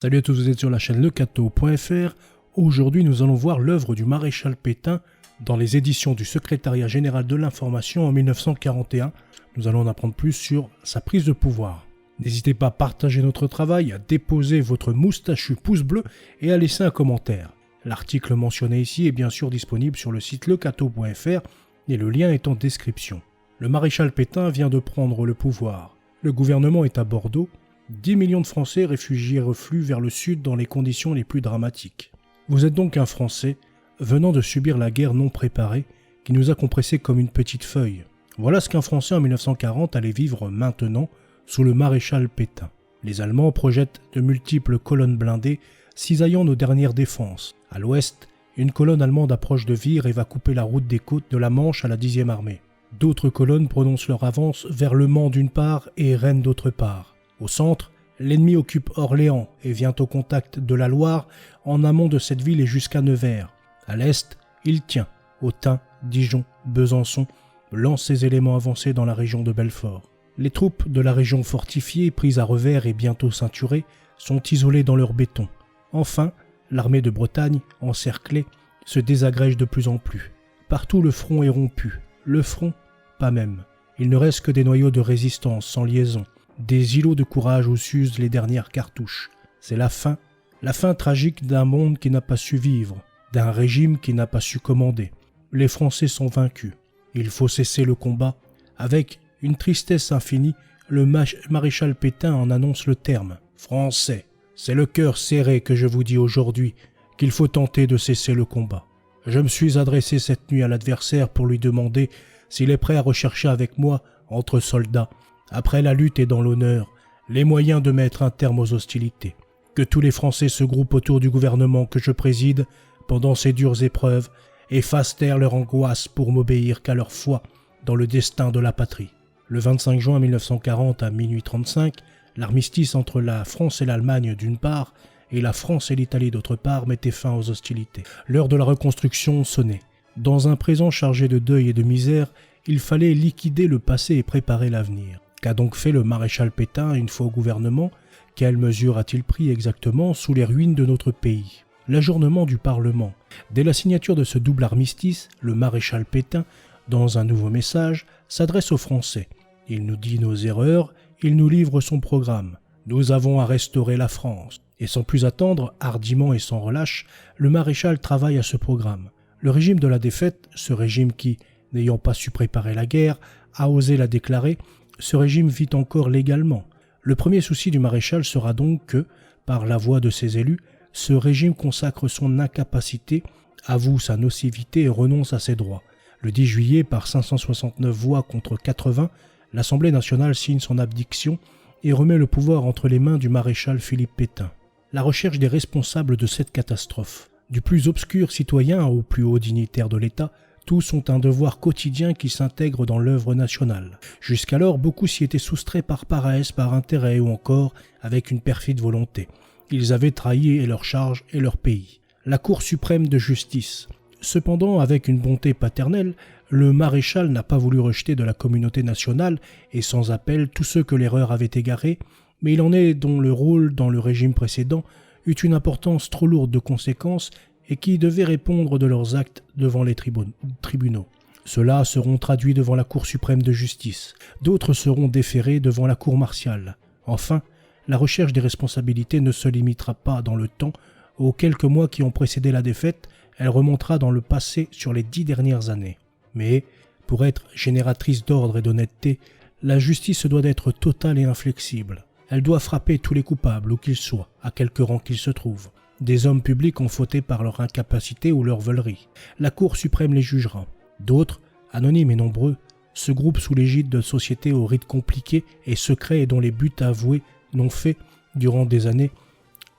Salut à tous, vous êtes sur la chaîne lecateau.fr. Aujourd'hui, nous allons voir l'œuvre du maréchal Pétain dans les éditions du Secrétariat général de l'information en 1941. Nous allons en apprendre plus sur sa prise de pouvoir. N'hésitez pas à partager notre travail, à déposer votre moustachu pouce bleu et à laisser un commentaire. L'article mentionné ici est bien sûr disponible sur le site lecateau.fr et le lien est en description. Le maréchal Pétain vient de prendre le pouvoir. Le gouvernement est à Bordeaux. 10 millions de Français réfugiés refluent vers le sud dans les conditions les plus dramatiques. Vous êtes donc un Français venant de subir la guerre non préparée qui nous a compressés comme une petite feuille. Voilà ce qu'un Français en 1940 allait vivre maintenant sous le maréchal Pétain. Les Allemands projettent de multiples colonnes blindées cisaillant nos dernières défenses. À l'ouest, une colonne allemande approche de Vire et va couper la route des côtes de la Manche à la 10e armée. D'autres colonnes prononcent leur avance vers Le Mans d'une part et Rennes d'autre part. Au centre, l'ennemi occupe Orléans et vient au contact de la Loire en amont de cette ville et jusqu'à Nevers. À l'est, il tient Autun, Dijon, Besançon, lance ses éléments avancés dans la région de Belfort. Les troupes de la région fortifiée, prises à revers et bientôt ceinturées, sont isolées dans leur béton. Enfin, l'armée de Bretagne, encerclée, se désagrège de plus en plus. Partout le front est rompu. Le front, pas même. Il ne reste que des noyaux de résistance sans liaison. Des îlots de courage où s'usent les dernières cartouches. C'est la fin tragique d'un monde qui n'a pas su vivre, d'un régime qui n'a pas su commander. Les Français sont vaincus. Il faut cesser le combat. Avec une tristesse infinie, le maréchal Pétain en annonce le terme. Français, c'est le cœur serré que je vous dis aujourd'hui qu'il faut tenter de cesser le combat. Je me suis adressé cette nuit à l'adversaire pour lui demander s'il est prêt à rechercher avec moi, entre soldats, après la lutte et dans l'honneur, les moyens de mettre un terme aux hostilités. Que tous les Français se groupent autour du gouvernement que je préside pendant ces dures épreuves et fassent taire leur angoisse pour m'obéir qu'à leur foi dans le destin de la patrie. Le 25 juin 1940 à minuit 35, l'armistice entre la France et l'Allemagne d'une part et la France et l'Italie d'autre part mettait fin aux hostilités. L'heure de la reconstruction sonnait. Dans un présent chargé de deuil et de misère, il fallait liquider le passé et préparer l'avenir. Qu'a donc fait le maréchal Pétain une fois au gouvernement? Quelle mesure a-t-il pris exactement sous les ruines de notre pays? L'ajournement du Parlement. Dès la signature de ce double armistice, le maréchal Pétain, dans un nouveau message, s'adresse aux Français. Il nous dit nos erreurs, il nous livre son programme. Nous avons à restaurer la France. Et sans plus attendre, hardiment et sans relâche, le maréchal travaille à ce programme. Le régime de la défaite, ce régime qui, n'ayant pas su préparer la guerre, a osé la déclarer, ce régime vit encore légalement. Le premier souci du maréchal sera donc que, par la voix de ses élus, ce régime consacre son incapacité, avoue sa nocivité et renonce à ses droits. Le 10 juillet, par 569 voix contre 80, l'Assemblée nationale signe son abdiction et remet le pouvoir entre les mains du maréchal Philippe Pétain. La recherche des responsables de cette catastrophe, du plus obscur citoyen au plus haut dignitaire de l'État, tous ont un devoir quotidien qui s'intègre dans l'œuvre nationale. Jusqu'alors, beaucoup s'y étaient soustraits par paresse, par intérêt ou encore avec une perfide volonté. Ils avaient trahi leur charge et leur pays. La Cour suprême de justice. Cependant, avec une bonté paternelle, le maréchal n'a pas voulu rejeter de la communauté nationale et sans appel tous ceux que l'erreur avait égarés, mais il en est dont le rôle dans le régime précédent eut une importance trop lourde de conséquences et qui devaient répondre de leurs actes devant les tribunaux. Ceux-là seront traduits devant la Cour suprême de justice, d'autres seront déférés devant la Cour martiale. Enfin, la recherche des responsabilités ne se limitera pas dans le temps aux quelques mois qui ont précédé la défaite, elle remontera dans le passé sur les 10 dernières années. Mais, pour être génératrice d'ordre et d'honnêteté, la justice doit être totale et inflexible. Elle doit frapper tous les coupables, où qu'ils soient, à quelque rang qu'ils se trouvent. Des hommes publics ont fauté par leur incapacité ou leur veulerie. La Cour suprême les jugera. D'autres, anonymes et nombreux, se groupent sous l'égide de sociétés aux rites compliqués et secrets et dont les buts avoués n'ont fait, durant des années,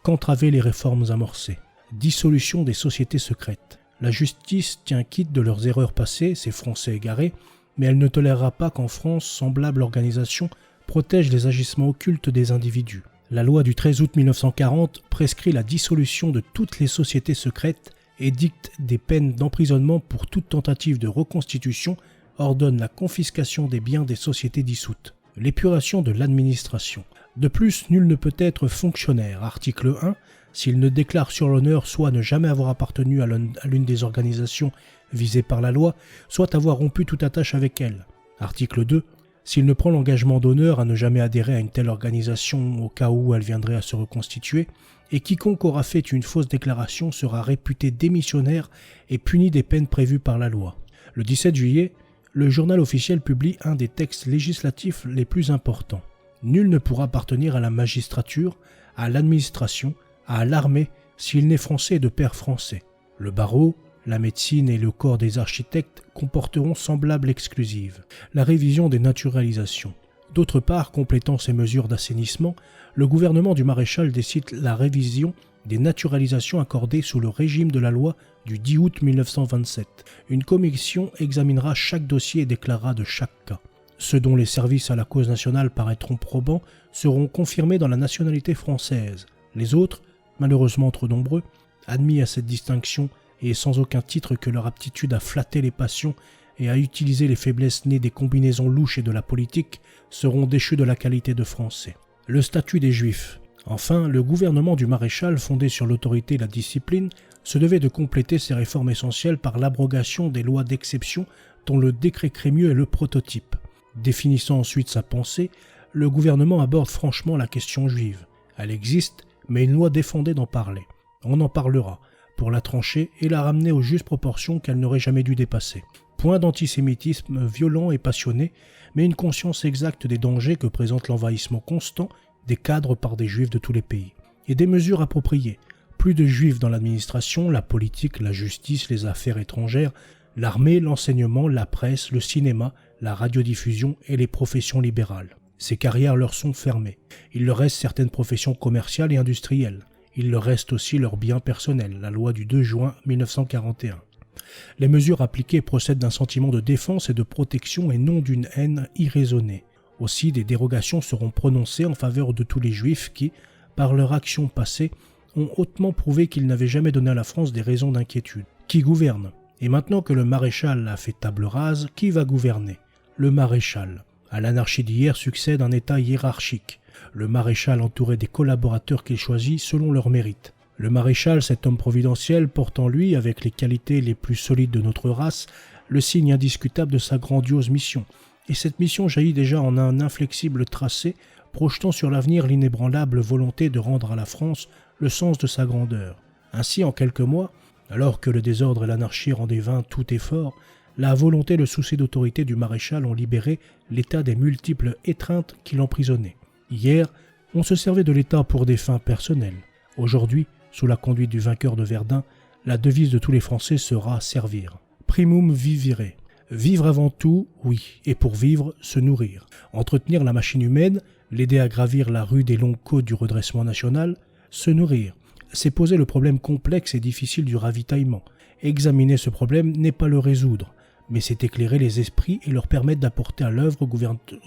qu'entraver les réformes amorcées. Dissolution des sociétés secrètes. La justice tient quitte de leurs erreurs passées, ces Français égarés, mais elle ne tolérera pas qu'en France, semblable organisation protège les agissements occultes des individus. La loi du 13 août 1940 prescrit la dissolution de toutes les sociétés secrètes et dicte des peines d'emprisonnement pour toute tentative de reconstitution, ordonne la confiscation des biens des sociétés dissoutes. L'épuration de l'administration. De plus, nul ne peut être fonctionnaire. Article 1. S'il ne déclare sur l'honneur soit ne jamais avoir appartenu à l'une des organisations visées par la loi, soit avoir rompu toute attache avec elle. Article 2. S'il ne prend l'engagement d'honneur à ne jamais adhérer à une telle organisation au cas où elle viendrait à se reconstituer, et quiconque aura fait une fausse déclaration sera réputé démissionnaire et puni des peines prévues par la loi. Le 17 juillet, le journal officiel publie un des textes législatifs les plus importants. Nul ne pourra appartenir à la magistrature, à l'administration, à l'armée s'il n'est français et de père français. Le barreau, la médecine et le corps des architectes comporteront semblable exclusive. La révision des naturalisations. D'autre part, complétant ces mesures d'assainissement, le gouvernement du maréchal décide la révision des naturalisations accordées sous le régime de la loi du 10 août 1927. Une commission examinera chaque dossier et déclarera de chaque cas. Ceux dont les services à la cause nationale paraîtront probants seront confirmés dans la nationalité française. Les autres, malheureusement trop nombreux, admis à cette distinction et sans aucun titre que leur aptitude à flatter les passions et à utiliser les faiblesses nées des combinaisons louches et de la politique, seront déchus de la qualité de Français. Le statut des Juifs. Enfin, le gouvernement du maréchal, fondé sur l'autorité et la discipline, se devait de compléter ces réformes essentielles par l'abrogation des lois d'exception dont le décret Crémieux est le prototype. Définissant ensuite sa pensée, le gouvernement aborde franchement la question juive. Elle existe, mais une loi défendait d'en parler. On en parlera, pour la trancher et la ramener aux justes proportions qu'elle n'aurait jamais dû dépasser. Point d'antisémitisme violent et passionné, mais une conscience exacte des dangers que présente l'envahissement constant des cadres par des juifs de tous les pays. Et des mesures appropriées. Plus de juifs dans l'administration, la politique, la justice, les affaires étrangères, l'armée, l'enseignement, la presse, le cinéma, la radiodiffusion et les professions libérales. Ces carrières leur sont fermées. Il leur reste certaines professions commerciales et industrielles. Il leur reste aussi leurs biens personnels, la loi du 2 juin 1941. Les mesures appliquées procèdent d'un sentiment de défense et de protection et non d'une haine irraisonnée. Aussi, des dérogations seront prononcées en faveur de tous les juifs qui, par leur action passée, ont hautement prouvé qu'ils n'avaient jamais donné à la France des raisons d'inquiétude. Qui gouverne ? Et maintenant que le maréchal a fait table rase, qui va gouverner ? Le maréchal. À l'anarchie d'hier succède un état hiérarchique. Le maréchal entouré des collaborateurs qu'il choisit selon leur mérite. Le maréchal, cet homme providentiel, porte en lui, avec les qualités les plus solides de notre race, le signe indiscutable de sa grandiose mission. Et cette mission jaillit déjà en un inflexible tracé, projetant sur l'avenir l'inébranlable volonté de rendre à la France le sens de sa grandeur. Ainsi, en quelques mois, alors que le désordre et l'anarchie rendaient vain tout effort, la volonté et le souci d'autorité du maréchal ont libéré l'État des multiples étreintes qui l'emprisonnaient. Hier, on se servait de l'État pour des fins personnelles. Aujourd'hui, sous la conduite du vainqueur de Verdun, la devise de tous les Français sera « servir ». Primum vivere. Vivre avant tout, oui, et pour vivre, se nourrir. Entretenir la machine humaine, l'aider à gravir la rude et longue côte du redressement national, se nourrir. C'est poser le problème complexe et difficile du ravitaillement. Examiner ce problème n'est pas le résoudre, mais c'est éclairer les esprits et leur permettre d'apporter à l'œuvre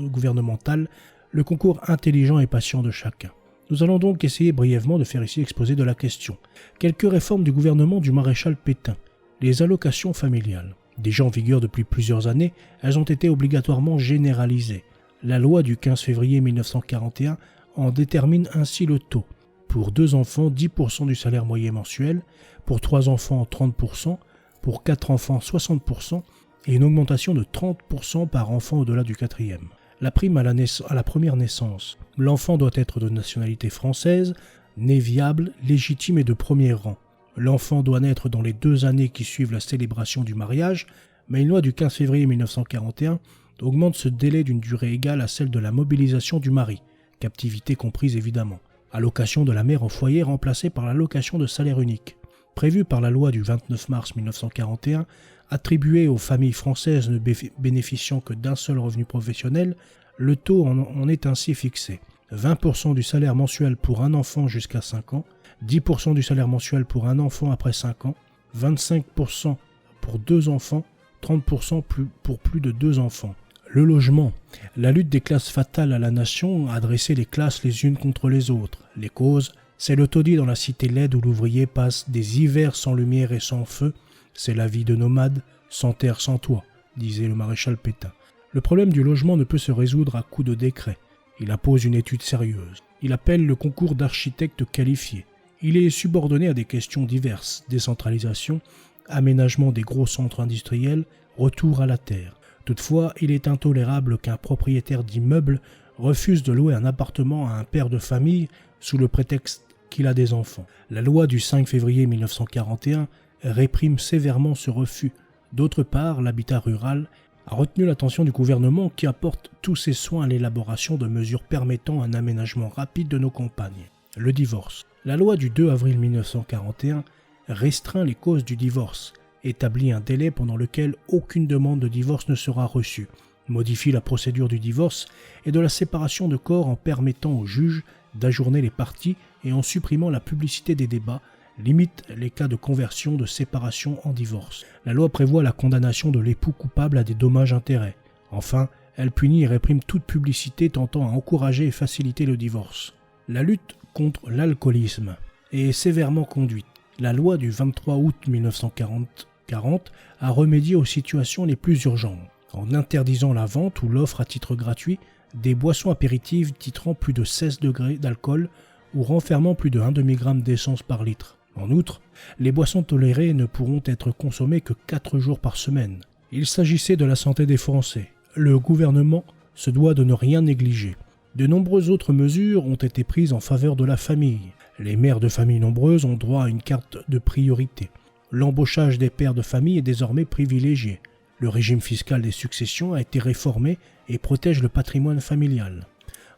gouvernementale le concours intelligent et patient de chacun. Nous allons donc essayer brièvement de faire ici l'exposé de la question. Quelques réformes du gouvernement du maréchal Pétain. Les allocations familiales. Déjà en vigueur depuis plusieurs années, elles ont été obligatoirement généralisées. La loi du 15 février 1941 en détermine ainsi le taux. Pour 2 enfants, 10% du salaire moyen mensuel, pour 3 enfants, 30%, pour 4 enfants, 60%, et une augmentation de 30% par enfant au-delà du 4e. La prime à la première naissance. L'enfant doit être de nationalité française, né viable, légitime et de premier rang. L'enfant doit naître dans les 2 années qui suivent la célébration du mariage, mais une loi du 15 février 1941 augmente ce délai d'une durée égale à celle de la mobilisation du mari, captivité comprise évidemment. Allocation de la mère au foyer remplacée par l'allocation de salaire unique. Prévue par la loi du 29 mars 1941, attribuée aux familles françaises ne bénéficiant que d'un seul revenu professionnel, le taux en est ainsi fixé. 20% du salaire mensuel pour un enfant jusqu'à 5 ans, 10% du salaire mensuel pour un enfant après 5 ans, 25% pour 2 enfants, 30% pour plus de 2 enfants. Le logement. La lutte des classes fatale à la nation a dressé les classes les unes contre les autres. Les causes, c'est le taudis dans la cité laide où l'ouvrier passe des hivers sans lumière et sans feu. C'est la vie de nomade, sans terre, sans toit, disait le maréchal Pétain. Le problème du logement ne peut se résoudre à coups de décret. Il impose une étude sérieuse. Il appelle le concours d'architectes qualifiés. Il est subordonné à des questions diverses, décentralisation, aménagement des gros centres industriels, retour à la terre. Toutefois, il est intolérable qu'un propriétaire d'immeuble refuse de louer un appartement à un père de famille sous le prétexte qu'il a des enfants. La loi du 5 février 1941 réprime sévèrement ce refus. D'autre part, l'habitat rural a retenu l'attention du gouvernement qui apporte tous ses soins à l'élaboration de mesures permettant un aménagement rapide de nos campagnes. Le divorce. La loi du 2 avril 1941 restreint les causes du divorce, établit un délai pendant lequel aucune demande de divorce ne sera reçue, modifie la procédure du divorce et de la séparation de corps en permettant au juge d'ajourner les parties et en supprimant la publicité des débats, limite les cas de conversion de séparation en divorce. La loi prévoit la condamnation de l'époux coupable à des dommages-intérêts. Enfin, elle punit et réprime toute publicité tentant à encourager et faciliter le divorce. La lutte contre l'alcoolisme est sévèrement conduite. La loi du 23 août 1940 a remédié aux situations les plus urgentes, en interdisant la vente ou l'offre à titre gratuit des boissons apéritives titrant plus de 16 degrés d'alcool ou renfermant plus de 1 demi-gramme d'essence par litre. En outre, les boissons tolérées ne pourront être consommées que 4 jours par semaine. Il s'agissait de la santé des Français. Le gouvernement se doit de ne rien négliger. De nombreuses autres mesures ont été prises en faveur de la famille. Les mères de familles nombreuses ont droit à une carte de priorité. L'embauchage des pères de famille est désormais privilégié. Le régime fiscal des successions a été réformé et protège le patrimoine familial.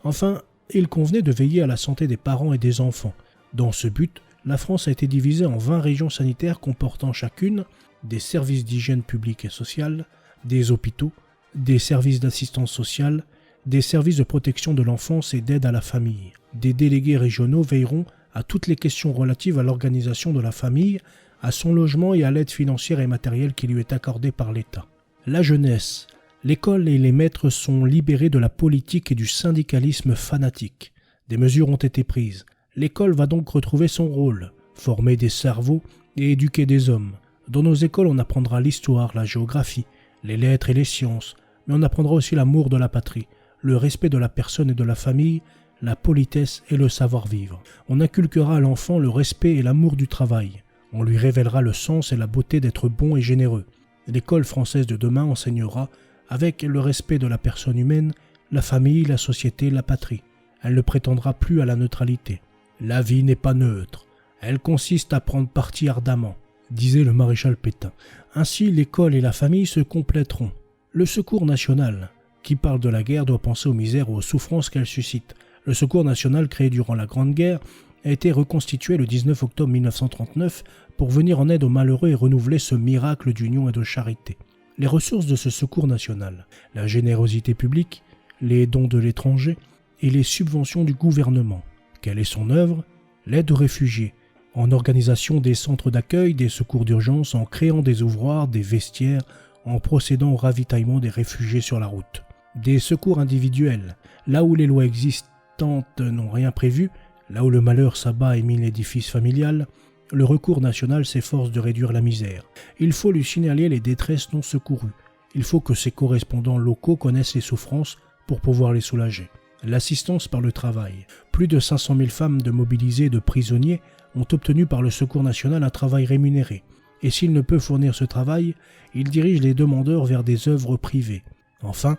Enfin, il convenait de veiller à la santé des parents et des enfants. Dans ce but, la France a été divisée en 20 régions sanitaires comportant chacune des services d'hygiène publique et sociale, des hôpitaux, des services d'assistance sociale, des services de protection de l'enfance et d'aide à la famille. Des délégués régionaux veilleront à toutes les questions relatives à l'organisation de la famille, à son logement et à l'aide financière et matérielle qui lui est accordée par l'État. La jeunesse. L'école et les maîtres sont libérés de la politique et du syndicalisme fanatique. Des mesures ont été prises. L'école va donc retrouver son rôle, former des cerveaux et éduquer des hommes. Dans nos écoles, on apprendra l'histoire, la géographie, les lettres et les sciences, mais on apprendra aussi l'amour de la patrie, le respect de la personne et de la famille, la politesse et le savoir-vivre. On inculquera à l'enfant le respect et l'amour du travail. On lui révélera le sens et la beauté d'être bon et généreux. L'école française de demain enseignera, avec le respect de la personne humaine, la famille, la société, la patrie. Elle ne prétendra plus à la neutralité. La vie n'est pas neutre. Elle consiste à prendre parti ardemment, disait le maréchal Pétain. Ainsi, l'école et la famille se compléteront. Le Secours national, qui parle de la guerre, doit penser aux misères et aux souffrances qu'elle suscite. Le Secours national, créé durant la Grande Guerre, a été reconstitué le 19 octobre 1939 pour venir en aide aux malheureux et renouveler ce miracle d'union et de charité. Les ressources de ce Secours national, la générosité publique, les dons de l'étranger et les subventions du gouvernement. Quelle est son œuvre? L'aide aux réfugiés, en organisation des centres d'accueil, des secours d'urgence, en créant des ouvroirs, des vestiaires, en procédant au ravitaillement des réfugiés sur la route. Des secours individuels, là où les lois existantes n'ont rien prévu, là où le malheur s'abat et mine l'édifice familial, le recours national s'efforce de réduire la misère. Il faut lui signaler les détresses non secourues. Il faut que ses correspondants locaux connaissent les souffrances pour pouvoir les soulager. L'assistance par le travail. Plus de 500 000 femmes de mobilisés et de prisonniers ont obtenu par le Secours national un travail rémunéré. Et s'il ne peut fournir ce travail, il dirige les demandeurs vers des œuvres privées. Enfin,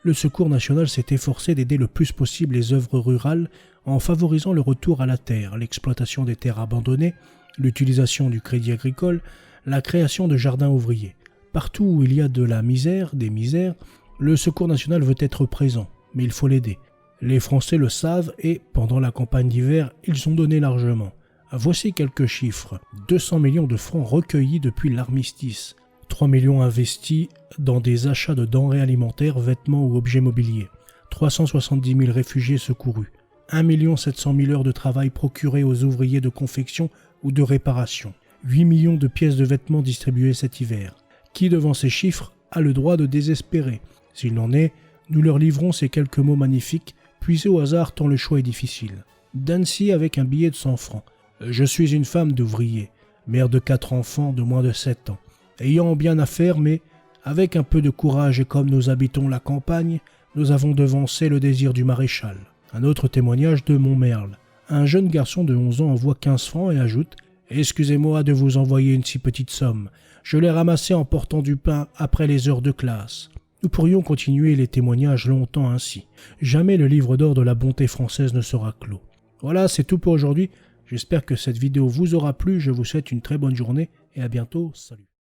le Secours national s'est efforcé d'aider le plus possible les œuvres rurales en favorisant le retour à la terre, l'exploitation des terres abandonnées, l'utilisation du crédit agricole, la création de jardins ouvriers. Partout où il y a de la misère, des misères, le Secours national veut être présent, mais il faut l'aider. Les Français le savent et, pendant la campagne d'hiver, ils ont donné largement. Voici quelques chiffres. 200 millions de francs recueillis depuis l'armistice. 3 millions investis dans des achats de denrées alimentaires, vêtements ou objets mobiliers. 370 000 réfugiés secourus. 1 700 000 heures de travail procurées aux ouvriers de confection ou de réparation. 8 millions de pièces de vêtements distribuées cet hiver. Qui, devant ces chiffres, a le droit de désespérer? S'il en est, nous leur livrons ces quelques mots magnifiques, puisés au hasard tant le choix est difficile. D'Annecy avec un billet de 100 francs. Je suis une femme d'ouvrier, mère de 4 enfants de moins de 7 ans, ayant bien à faire mais Avec un peu de courage et comme nous habitons la campagne, nous avons devancé le désir du maréchal. » Un autre témoignage de Montmerle. Un jeune garçon de 11 ans envoie 15 francs et ajoute « Excusez-moi de vous envoyer une si petite somme. Je l'ai ramassée en portant du pain après les heures de classe. » Nous pourrions continuer les témoignages longtemps ainsi. Jamais le livre d'or de la bonté française ne sera clos. Voilà, c'est tout pour aujourd'hui. J'espère que cette vidéo vous aura plu. Je vous souhaite une très bonne journée et à bientôt. Salut.